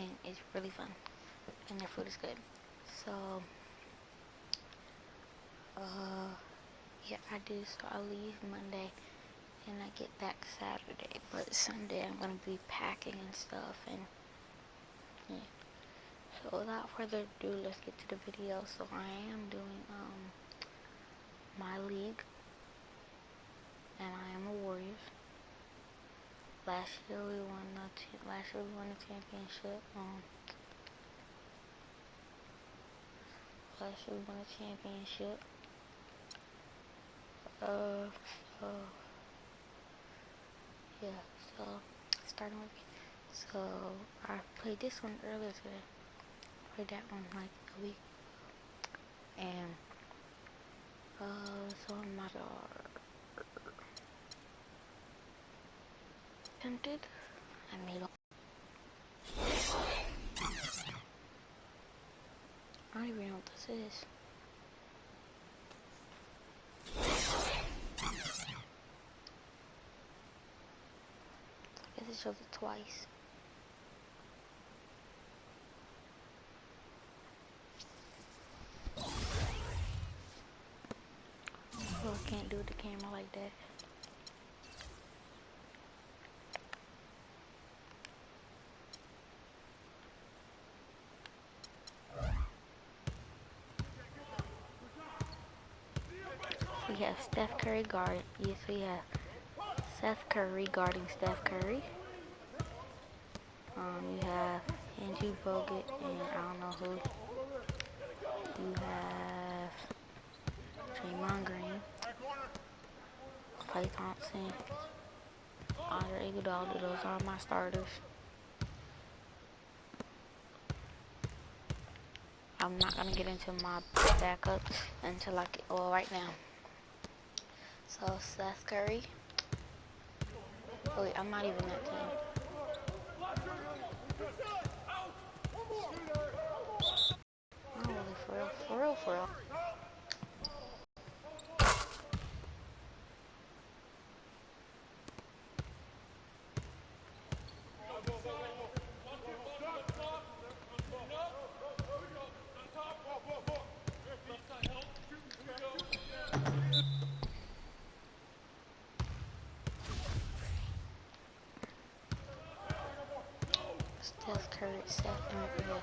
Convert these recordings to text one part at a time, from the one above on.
and it's really fun, and their food is good. So, yeah, I do. So I leave Monday, and I get back Saturday. But Sunday, I'm gonna be packing and stuff, and yeah. So without further ado, let's get to the video. So I am doing my league, and I am a Warriors. Last year we won the championship. Last year we won the championship. So yeah. So starting with, so I played this one earlier today. Played that one like a week, and so my daughter tempted. I made. I don't even know what this is. I guess it shows it twice. Well, I can't do the camera like that. We have Steph Curry guarding. Yes, we have Seth Curry guarding Steph Curry. You have Andrew Bogut and I don't know who. You have Draymond Green, Klay Thompson, Andre Iguodala. Those are my starters. I'm not gonna get into my backups until I get right now. So Seth Curry. Oh, wait, I'm not even that team. Oh, really, for real.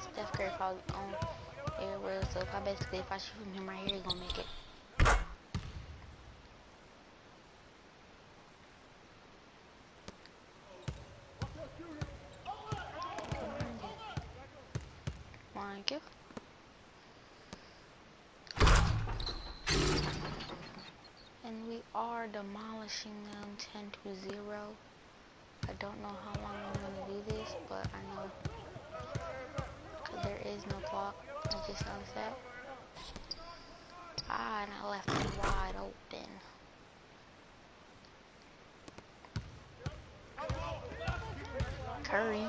Steph Curry probably on everywhere. So if I shoot from him right here, he's gonna make it. Thank you. And we are demolishing them 10-0. I don't know how long I'm gonna do this, but I know because there is no clock. I just noticed that. And I left it wide open. Curry.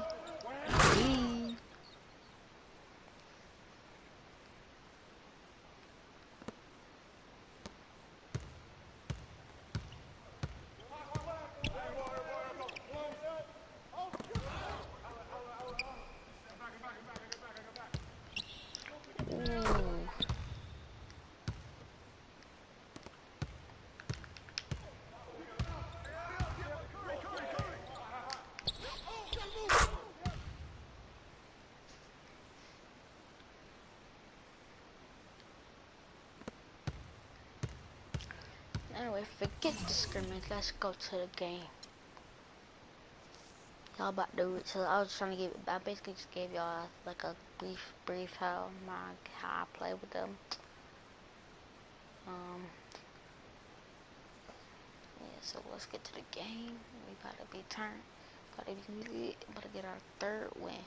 Anyway, forget the scrimmage. Let's go to the game. Y'all about to do it. So I was trying to I basically just gave y'all like a brief how I play with them. Yeah, so let's get to the game. We about to be turned. About to get our third win.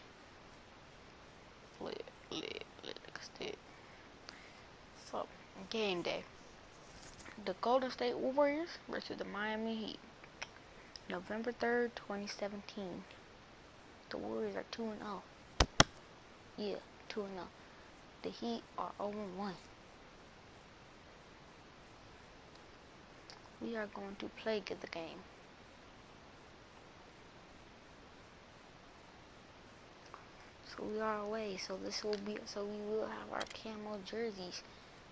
So, game day. The Golden State Warriors versus the Miami Heat. November 3rd, 2017. The Warriors are 2-0. Yeah, 2-0. The Heat are 0-1. We are going to play the game. So we are away. So this will be. So we will have our camo jerseys.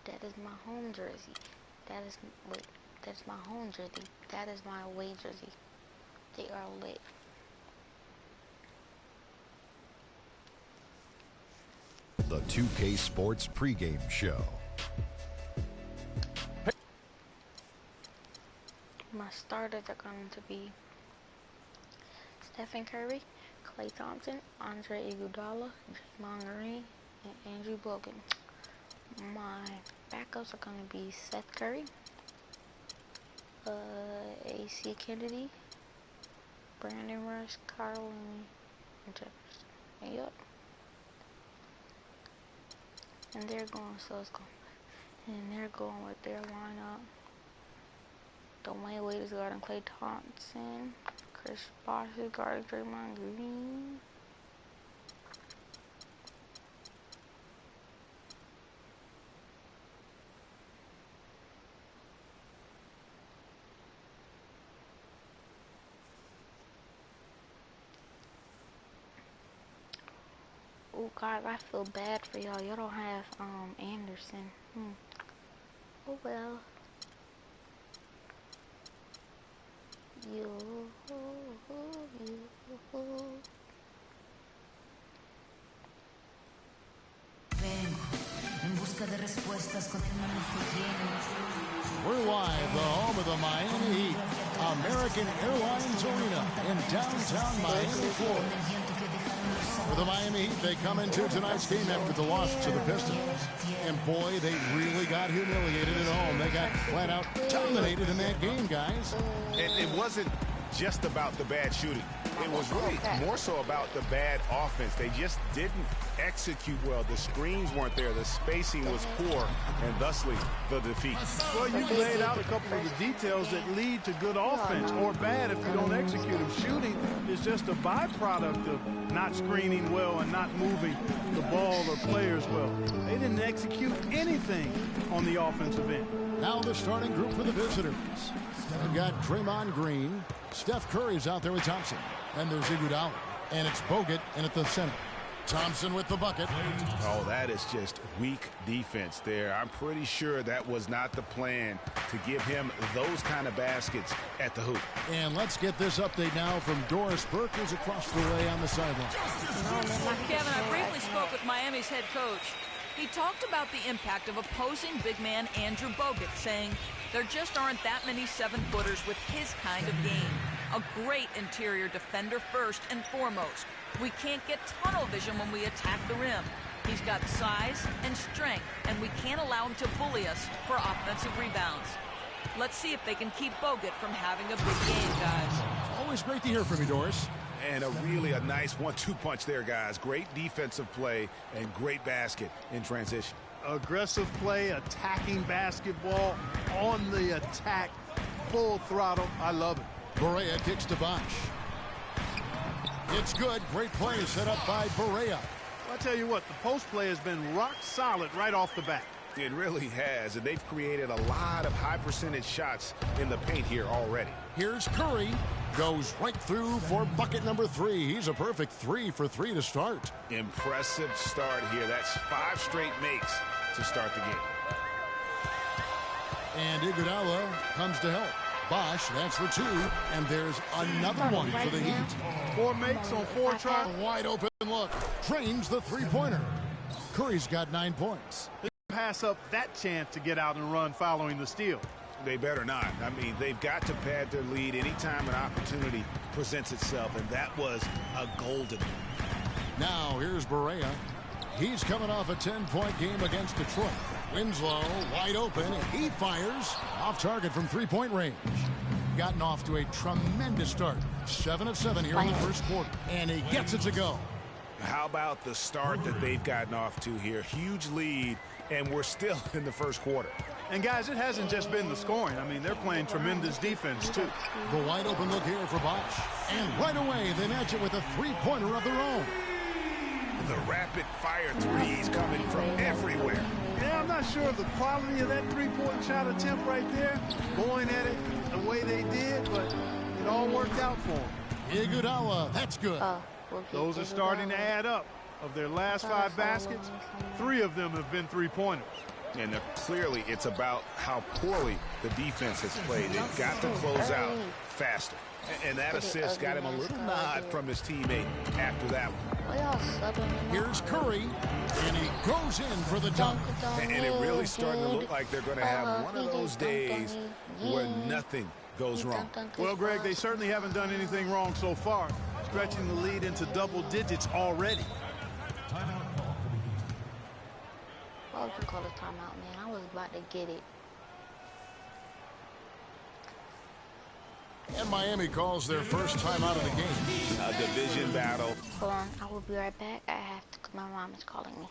That is my home jersey. That is wait. That's my home jersey. That is my away jersey. They are lit. The 2K Sports pregame show. My starters are going to be Stephen Curry, Klay Thompson, Andre Iguodala, Draymond Green, and Andrew Bogut. My backups are going to be Seth Curry, AC Kennedy, Brandon Rush, Carl, and Jefferson. Yep. And they're going, so it's going, and they're going with their lineup. Dwayne Wade is guarding Klay Thompson. Chris Bosh is guarding Draymond Green. Oh God, I feel bad for y'all. Y'all don't have Anderson. Oh well. We're live, the home of the Miami Heat, American Airlines Arena in downtown Miami, Florida. For the Miami Heat, they come into tonight's game after the loss to the Pistons. And boy, they really got humiliated at home. They got flat out dominated in that game, guys. And it wasn't just about the bad shooting. It was really more so about the bad offense. They just didn't execute well. The screens weren't there. The spacing was poor, and thusly the defeat. Well, you laid out a couple of the details that lead to good offense or bad if you don't execute them. Shooting is just a byproduct of not screening well and not moving the ball or players well. They didn't execute anything on the offensive end. Now the starting group for the visitors. They've got Draymond Green. Steph Curry's out there with Thompson. And there's Iguodala. And it's Bogut in at the center. Thompson with the bucket. Oh, that is just weak defense there. I'm pretty sure that was not the plan to give him those kind of baskets at the hoop. And let's get this update now from Doris Burke, who's across the way on the sideline. Kevin, I briefly spoke with Miami's head coach. He talked about the impact of opposing big man Andrew Bogut, saying there just aren't that many 7-footers with his kind of game. A great interior defender first and foremost. We can't get tunnel vision when we attack the rim. He's got size and strength, and we can't allow him to bully us for offensive rebounds. Let's see if they can keep Bogut from having a big game, guys. Always great to hear from you, Doris. And a nice 1-2 punch there, guys. Great defensive play and great basket in transition. Aggressive play, attacking basketball, on the attack, full throttle. I love it. Barea kicks to Bosh. It's good. Great play set up by Barea. I'll tell you what, the post play has been rock solid right off the bat. It really has, and they've created a lot of high percentage shots in the paint here already. Here's Curry. Goes right through for bucket number 3. He's a perfect 3 for 3 to start. Impressive start here. That's 5 straight makes to start the game. And Iguodala comes to help. Bosh, that's for 2. And there's another one for the Heat. 4 makes on 4 tries. Wide open look. Trains the three-pointer. Curry's got 9 points. Pass up that chance to get out and run following the steal. They better not. I mean, they've got to pad their lead anytime an opportunity presents itself, and that was a golden one. Now here's Barea. He's coming off a 10-point game against Detroit. Winslow wide open. He fires off target from 3-point range. Gotten off to a tremendous start. 7 of 7 here in the first quarter. And he gets it to go. How about the start that they've gotten off to here? Huge lead, and we're still in the first quarter. And, guys, it hasn't just been the scoring. I mean, they're playing tremendous defense, too. The wide open look here for Bosh. And right away, they match it with a 3-pointer of their own. The rapid-fire threes coming from everywhere. Yeah, I'm not sure of the quality of that 3-point shot attempt right there. Going at it the way they did, but it all worked out for them. Iguodala, that's good. Those are starting to add up. Of their last 5 baskets, 3 of them have been three-pointers. And clearly it's about how poorly the defense has played. They've got to close out faster. And that assist got him a little nod from his teammate after that one. Here's Curry, and he goes in for the dunk. And it really starting to look like they're going to have one of those days where nothing goes wrong. Well, Greg, they certainly haven't done anything wrong so far, stretching the lead into double digits already. Why would you call a timeout, man? I was about to get it. And Miami calls their first time out of the game. A division battle. Hold on, I will be right back. I have to, my mom is calling me.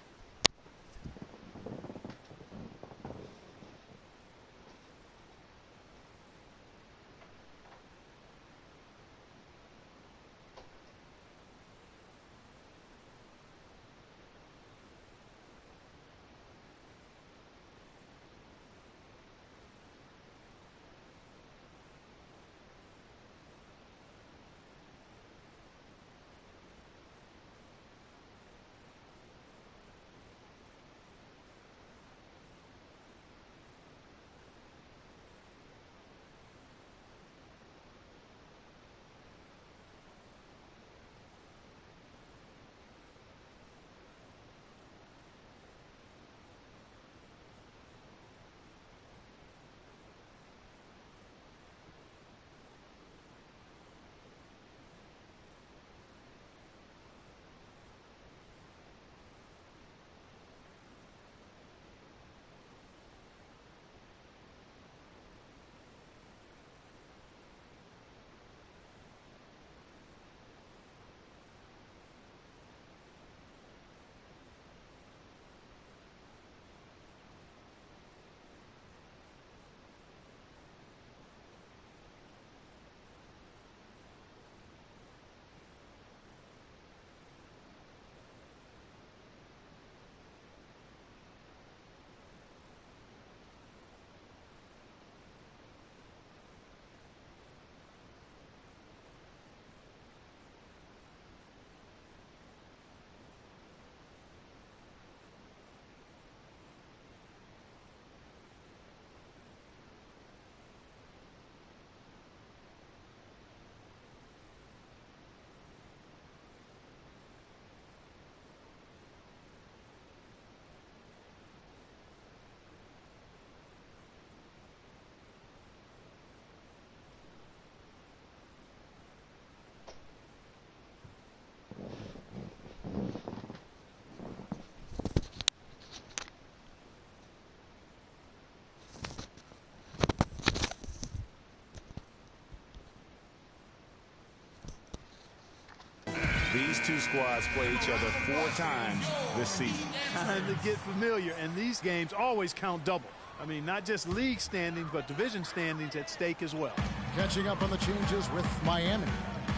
These two squads play each other 4 times this season. Time to get familiar, and these games always count double. I mean, not just league standings, but division standings at stake as well. Catching up on the changes with Miami.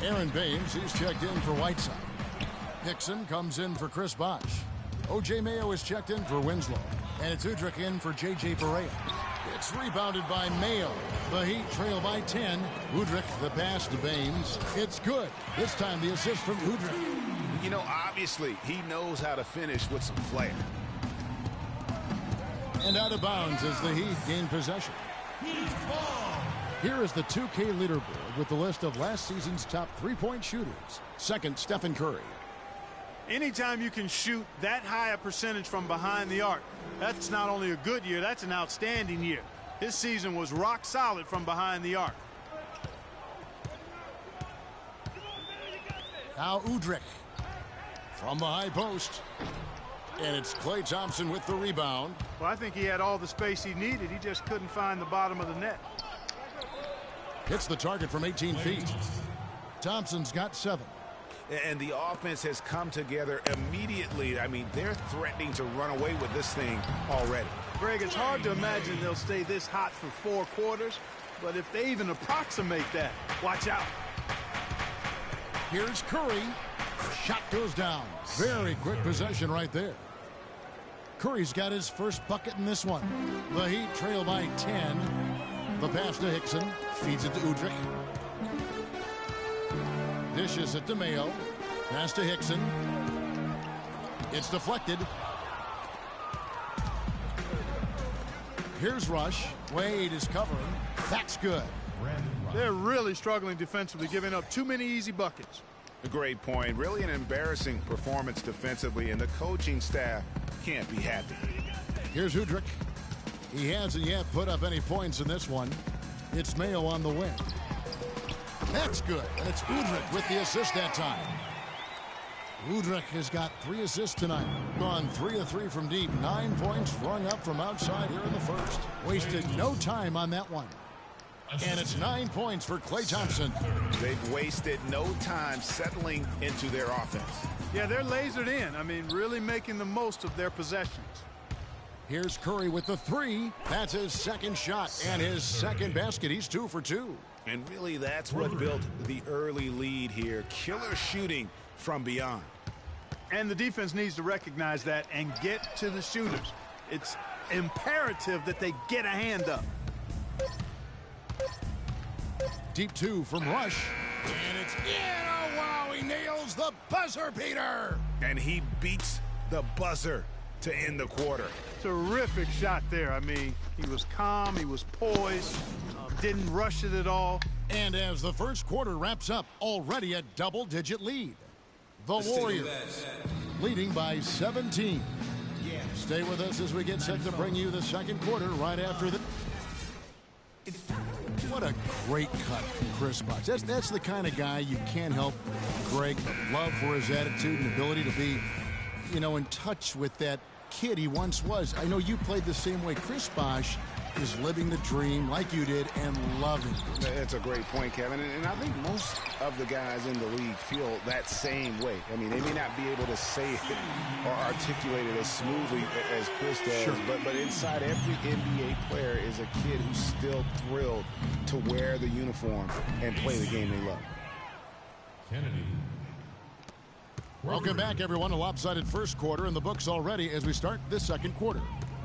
Aaron Baines, he's checked in for Whiteside. Hickson comes in for Chris Bosh. O.J. Mayo is checked in for Winslow. And it's Udrih in for J.J. Barea. It's rebounded by Mayo. The Heat trail by 10. Udrih, the pass to Baines. It's good. This time the assist from Udrih. You know, obviously, he knows how to finish with some flair. And out of bounds as the Heat gain possession. Here is the 2K leaderboard with the list of last season's top three-point shooters. Second, Stephen Curry. Anytime you can shoot that high a percentage from behind the arc, that's not only a good year, that's an outstanding year. His season was rock solid from behind the arc. Now Udrih from the high post. And it's Klay Thompson with the rebound. Well, I think he had all the space he needed. He just couldn't find the bottom of the net. Hits the target from 18 feet. Thompson's got 7. And the offense has come together immediately. I mean, they're threatening to run away with this thing already. Greg, it's hard to imagine they'll stay this hot for 4 quarters, but if they even approximate that, watch out. Here's Curry. Shot goes down. Very quick possession right there. Curry's got his first bucket in this one. The Heat trail by 10. The pass to Hickson. Feeds it to Udrih. Dishes it to Mayo. Pass to Hickson. It's deflected. Here's Rush. Wade is covering. That's good. They're really struggling defensively, giving up too many easy buckets. A great point. Really an embarrassing performance defensively, and the coaching staff can't be happy. Here's Udrih. He hasn't yet put up any points in this one. It's Mayo on the wing. That's good. And it's Udrih with the assist that time. Udrih has got 3 assists tonight. Gone 3 of 3 from deep. 9 points rung up from outside here in the first. Wasted no time on that one. And it's 9 points for Klay Thompson. They've wasted no time settling into their offense. Yeah, they're lasered in. I mean, really making the most of their possessions. Here's Curry with the 3. That's his second shot and his second basket. He's 2 for 2. And really, that's what built the early lead here. Killer shooting from beyond. And the defense needs to recognize that and get to the shooters. It's imperative that they get a hand up. Deep 2 from Rush. And it's in. Oh, wow, he nails the buzzer beater. And he beats the buzzer to end the quarter. Terrific shot there. I mean, he was calm, he was poised, didn't rush it at all. And as the first quarter wraps up, already a double-digit lead. The Warriors leading by 17. Stay with us as we get set to bring you the second quarter right after the... What a great cut from Chris Bosh. That's the kind of guy you can't help, Greg, love for his attitude and ability to be, you know, in touch with that kid he once was. I know you played the same way. Chris Bosh is living the dream like you did and loving it. That's a great point, Kevin. And I think most of the guys in the league feel that same way. I mean, they may not be able to say it or articulate it as smoothly as Chris does, sure. but inside every NBA player is a kid who's still thrilled to wear the uniform and play the game they love. Kennedy. Welcome back, everyone. A lopsided first quarter in the books already as we start this second quarter.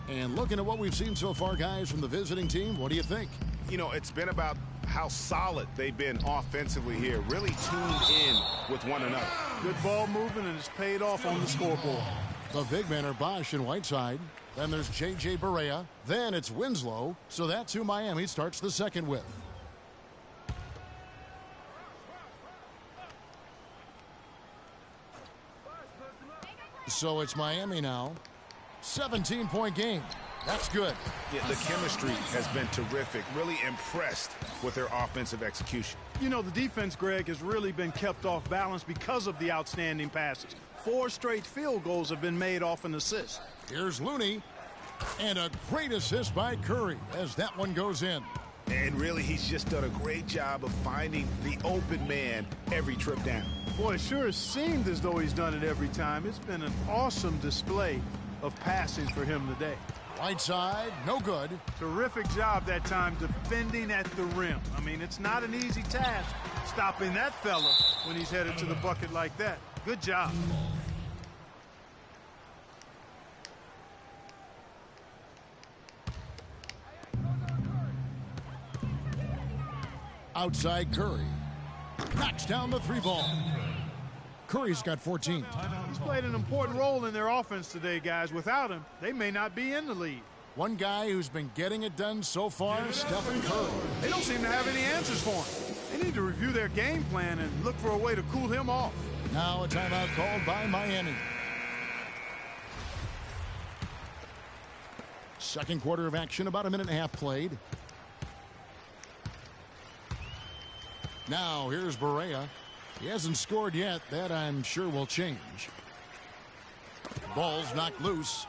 And looking at what we've seen so far, guys, from the visiting team, what do you think? You know, it's been about how solid they've been offensively here, really tuned in with one another. Good ball movement, and it's paid off on the scoreboard. The big men are Bosh and Whiteside. Then there's J.J. Barea. Then it's Winslow. So that's who Miami starts the second with. So it's Miami now. 17-point game. That's good. Yeah, the chemistry has been terrific. Really impressed with their offensive execution. You know, the defense, Greg, has really been kept off balance because of the outstanding passes. 4 straight field goals have been made off an assist. Here's Looney. And a great assist by Curry as that one goes in. And really, he's just done a great job of finding the open man every trip down. Boy, it sure has seemed as though he's done it every time. It's been an awesome display of passing for him today. Whiteside, no good. Terrific job that time defending at the rim. I mean, it's not an easy task stopping that fella when he's headed to the bucket like that. Good job. Outside Curry. Knocks down the 3-ball. Curry's got 14. He's played an important role in their offense today, guys. Without him, they may not be in the lead. One guy who's been getting it done so far, Stephen Curry. They don't seem to have any answers for him. They need to review their game plan and look for a way to cool him off. Now a timeout called by Miami. Second quarter of action, about a minute and a half played. Now here's Barea. He hasn't scored yet. That I'm sure will change. Ball's knocked loose.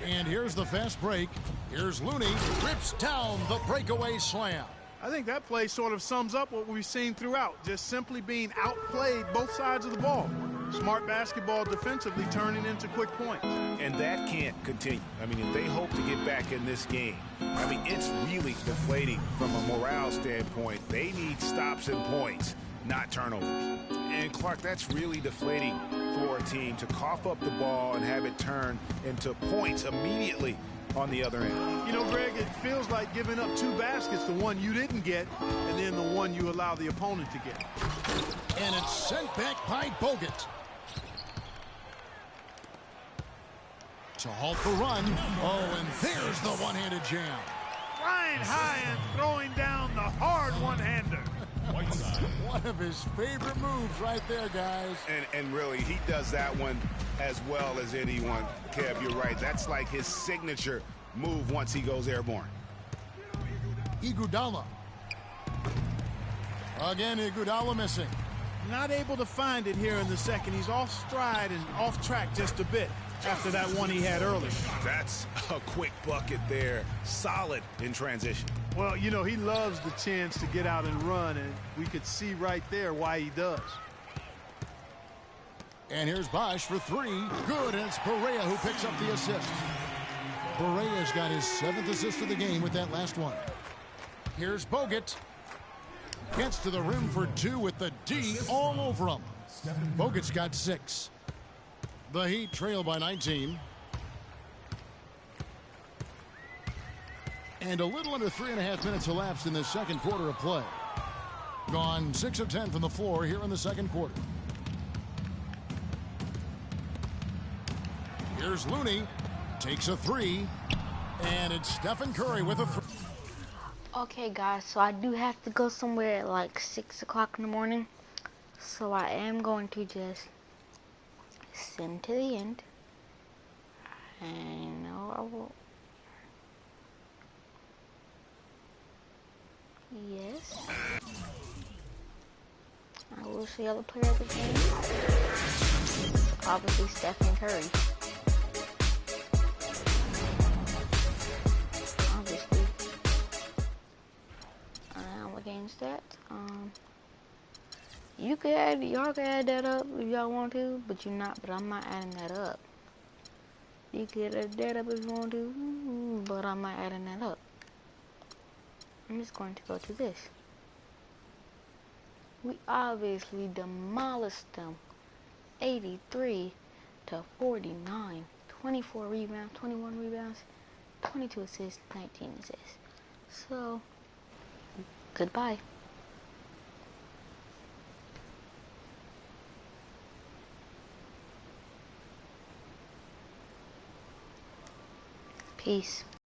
And here's the fast break. Here's Looney. Rips down the breakaway slam. I think that play sort of sums up what we've seen throughout. Just simply being outplayed both sides of the ball. Smart basketball defensively turning into quick points. And that can't continue. I mean, if they hope to get back in this game, I mean, it's really deflating from a morale standpoint. They need stops and points, not turnovers. And, Clark, that's really deflating for a team to cough up the ball and have it turn into points immediately on the other end. You know, Greg, it feels like giving up 2 baskets, the one you didn't get, and then the one you allow the opponent to get. And it's sent back by Bogut. to halt the run. Oh, and there's the one-handed jam. Flying high and throwing down the hard one-hander. One of his favorite moves right there, guys. And really, he does that one as well as anyone. Kev, you're right. That's like his signature move once he goes airborne. Iguodala. Again, Iguodala missing. Not able to find it here in the second. He's off stride and off track just a bit after that one he had early. That's a quick bucket there. Solid in transition. Well, you know, he loves the chance to get out and run, and we could see right there why he does. And here's Bosh for three. Good, and it's Barea who picks up the assist. Barea's got his 7th assist of the game with that last one. Here's Bogut. Gets to the rim for 2 with the D all over him. Bogut's got 6. The Heat trail by 19. And a little under 3.5 minutes elapsed in the second quarter of play. Gone 6 of 10 from the floor here in the second quarter. Here's Looney. Takes a 3. And it's Stephen Curry with a 3. Okay, guys, so I do have to go somewhere at like 6 o'clock in the morning. So I am going to just send to the end. And no, I will. Yes. I will see other players of the game. Obviously, Stephen Curry. Obviously. Against that. Y'all can add that up if y'all want to, but I'm not adding that up. You can add that up if you want to, but I'm not adding that up. I'm just going to go to this. We obviously demolished them. 83 to 49. 24 rebounds, 21 rebounds, 22 assists, 19 assists. So, goodbye. Peace.